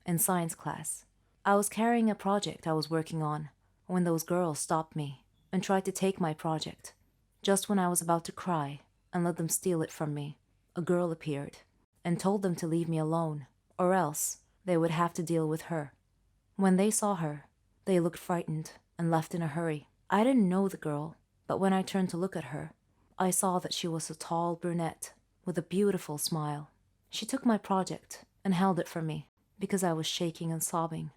B: in science class, I was carrying a project I was working on when those girls stopped me and tried to take my project. Just when I was about to cry and let them steal it from me, a girl appeared and told them to leave me alone, or else they would have to deal with her. When they saw her, they looked frightened and left in a hurry. I didn't know the girl, but when I turned to look at her, I saw that she was a tall brunette with a beautiful smile. She took my project and held it for me because I was shaking and sobbing.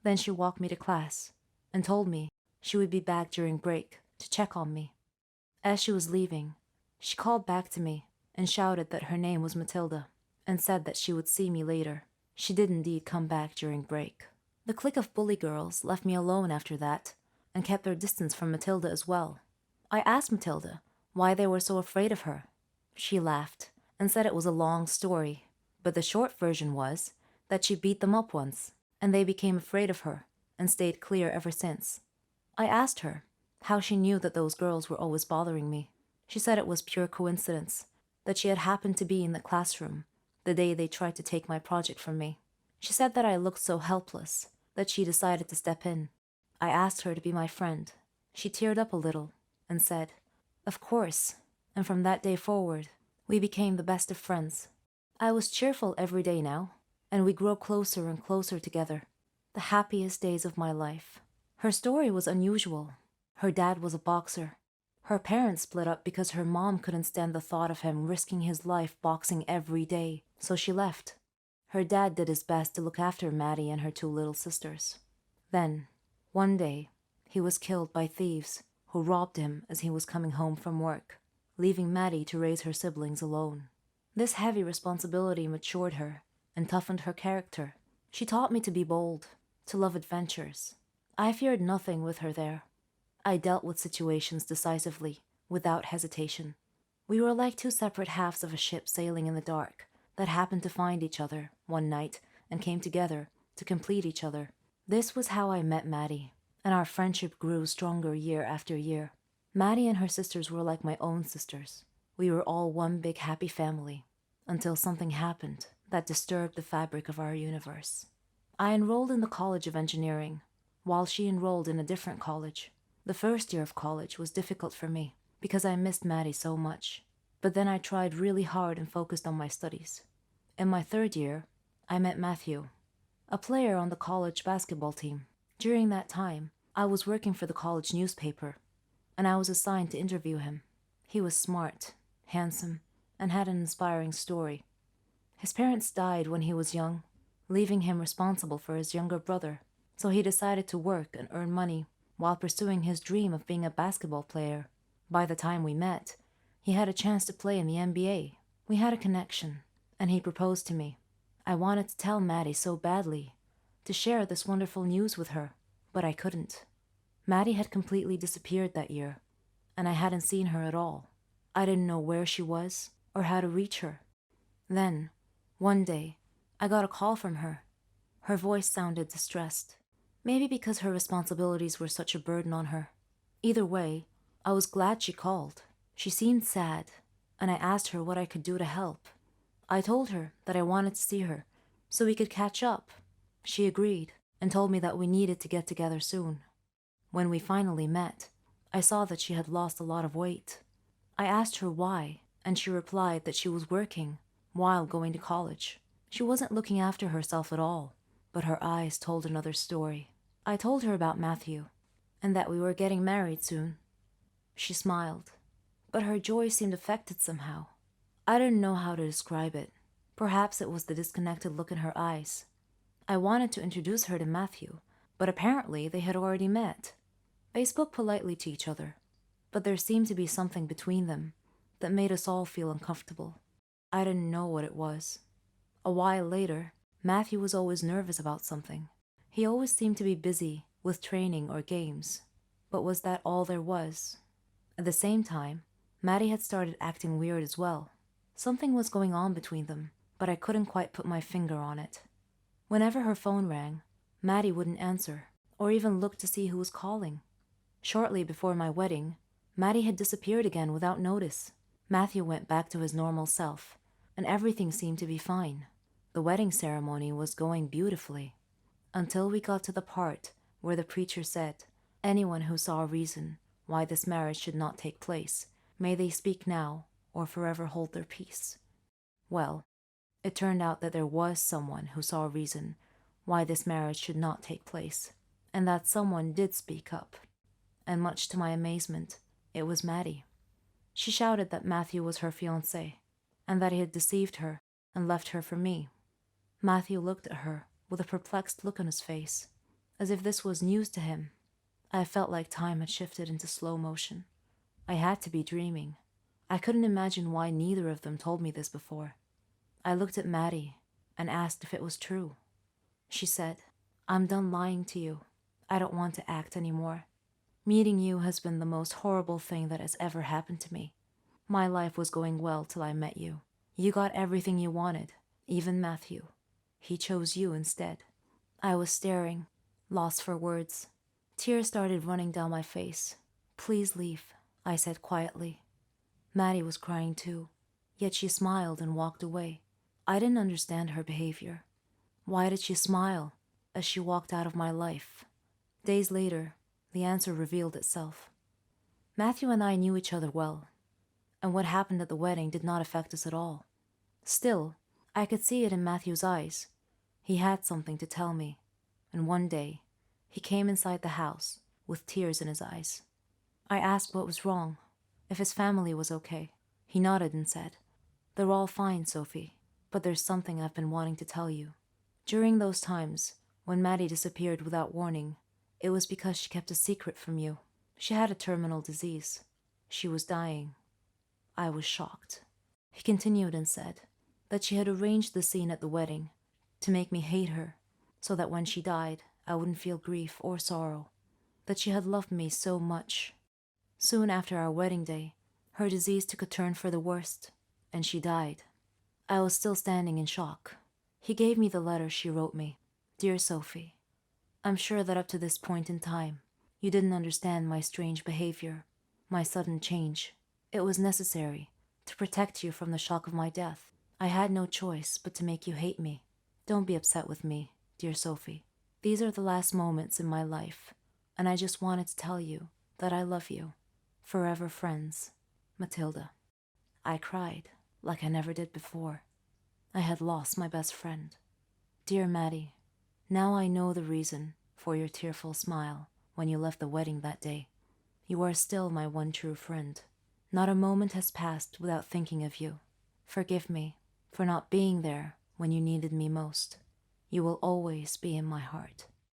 B: Then she walked me to class and told me she would be back during break to check on me. As she was leaving, she called back to me and shouted that her name was Matilda and said that she would see me later. She did indeed come back during break. The clique of bully girls left me alone after that and kept their distance from Matilda as well. I asked Matilda why they were so afraid of her. She laughed and said it was a long story, but the short version was that she beat them up once, and they became afraid of her and stayed clear ever since. I asked her how she knew that those girls were always bothering me. She said it was pure coincidence, that she had happened to be in the classroom the day they tried to take my project from me. She said that I looked so helpless that she decided to step in. I asked her to be my friend. She teared up a little and said, "Of course," and from that day forward, we became the best of friends. I was cheerful every day now, and we grew closer and closer together. The happiest days of my life. Her story was unusual. Her dad was a boxer. Her parents split up because her mom couldn't stand the thought of him risking his life boxing every day, so she left. Her dad did his best to look after Maddie and her two little sisters. Then, one day, he was killed by thieves who robbed him as he was coming home from work, leaving Maddie to raise her siblings alone. This heavy responsibility matured her and toughened her character. She taught me to be bold, to love adventures. I feared nothing with her there. I dealt with situations decisively, without hesitation. We were like two separate halves of a ship sailing in the dark that happened to find each other one night and came together to complete each other. This was how I met Maddie, and our friendship grew stronger year after year. Maddie and her sisters were like my own sisters. We were all one big happy family, until something happened that disturbed the fabric of our universe. I enrolled in the College of Engineering, while she enrolled in a different college. The first year of college was difficult for me, because I missed Maddie so much. But then I tried really hard and focused on my studies. In my third year, I met Matthew, a player on the college basketball team. During that time, I was working for the college newspaper, and I was assigned to interview him. He was smart, handsome, and had an inspiring story. His parents died when he was young, leaving him responsible for his younger brother, so he decided to work and earn money while pursuing his dream of being a basketball player. By the time we met, he had a chance to play in the NBA. We had a connection, and he proposed to me. I wanted to tell Maddie so badly, to share this wonderful news with her, but I couldn't. Maddie had completely disappeared that year, and I hadn't seen her at all. I didn't know where she was or how to reach her. Then, one day, I got a call from her. Her voice sounded distressed, maybe because her responsibilities were such a burden on her. Either way, I was glad she called. She seemed sad, and I asked her what I could do to help. I told her that I wanted to see her, so we could catch up. She agreed, and told me that we needed to get together soon. When we finally met, I saw that she had lost a lot of weight. I asked her why, and she replied that she was working while going to college. She wasn't looking after herself at all, but her eyes told another story. I told her about Matthew, and that we were getting married soon. She smiled, but her joy seemed affected somehow. I didn't know how to describe it. Perhaps it was the disconnected look in her eyes. I wanted to introduce her to Matthew, but apparently they had already met. They spoke politely to each other, but there seemed to be something between them that made us all feel uncomfortable. I didn't know what it was. A while later, Matthew was always nervous about something. He always seemed to be busy with training or games. But was that all there was? At the same time, Maddie had started acting weird as well. Something was going on between them, but I couldn't quite put my finger on it. Whenever her phone rang, Maddie wouldn't answer, or even look to see who was calling. Shortly before my wedding, Maddie had disappeared again without notice. Matthew went back to his normal self, and everything seemed to be fine. The wedding ceremony was going beautifully, until we got to the part where the preacher said, "Anyone who saw a reason why this marriage should not take place, may they speak now or forever hold their peace." Well, it turned out that there was someone who saw a reason why this marriage should not take place, and that someone did speak up. And much to my amazement, it was Maddie. She shouted that Matthew was her fiancé, and that he had deceived her and left her for me. Matthew looked at her with a perplexed look on his face, as if this was news to him. I felt like time had shifted into slow motion. I had to be dreaming. I couldn't imagine why neither of them told me this before. I looked at Maddie and asked if it was true. She said, "I'm done lying to you. I don't want to act anymore. Meeting you has been the most horrible thing that has ever happened to me. My life was going well till I met you. You got everything you wanted, even Matthew. He chose you instead." I was staring, lost for words. Tears started running down my face. "Please leave," I said quietly. Maddie was crying too, yet she smiled and walked away. I didn't understand her behavior. Why did she smile as she walked out of my life? Days later, the answer revealed itself. Matthew and I knew each other well, and what happened at the wedding did not affect us at all. Still, I could see it in Matthew's eyes. He had something to tell me, and one day, he came inside the house with tears in his eyes. I asked what was wrong, if his family was okay. He nodded and said, "They're all fine, Sophie, but there's something I've been wanting to tell you." During those times, when Maddie disappeared without warning, it was because she kept a secret from you. She had a terminal disease. She was dying. I was shocked. He continued and said that she had arranged the scene at the wedding to make me hate her, so that when she died, I wouldn't feel grief or sorrow. That she had loved me so much. Soon after our wedding day, her disease took a turn for the worst, and she died. I was still standing in shock. He gave me the letter she wrote me. "Dear Sophie, I'm sure that up to this point in time, you didn't understand my strange behavior, my sudden change. It was necessary to protect you from the shock of my death. I had no choice but to make you hate me. Don't be upset with me, dear Sophie. These are the last moments in my life, and I just wanted to tell you that I love you. Forever friends, Matilda." I cried like I never did before. I had lost my best friend. Dear Maddie, now I know the reason for your tearful smile when you left the wedding that day. You are still my one true friend. Not a moment has passed without thinking of you. Forgive me for not being there when you needed me most. You will always be in my heart.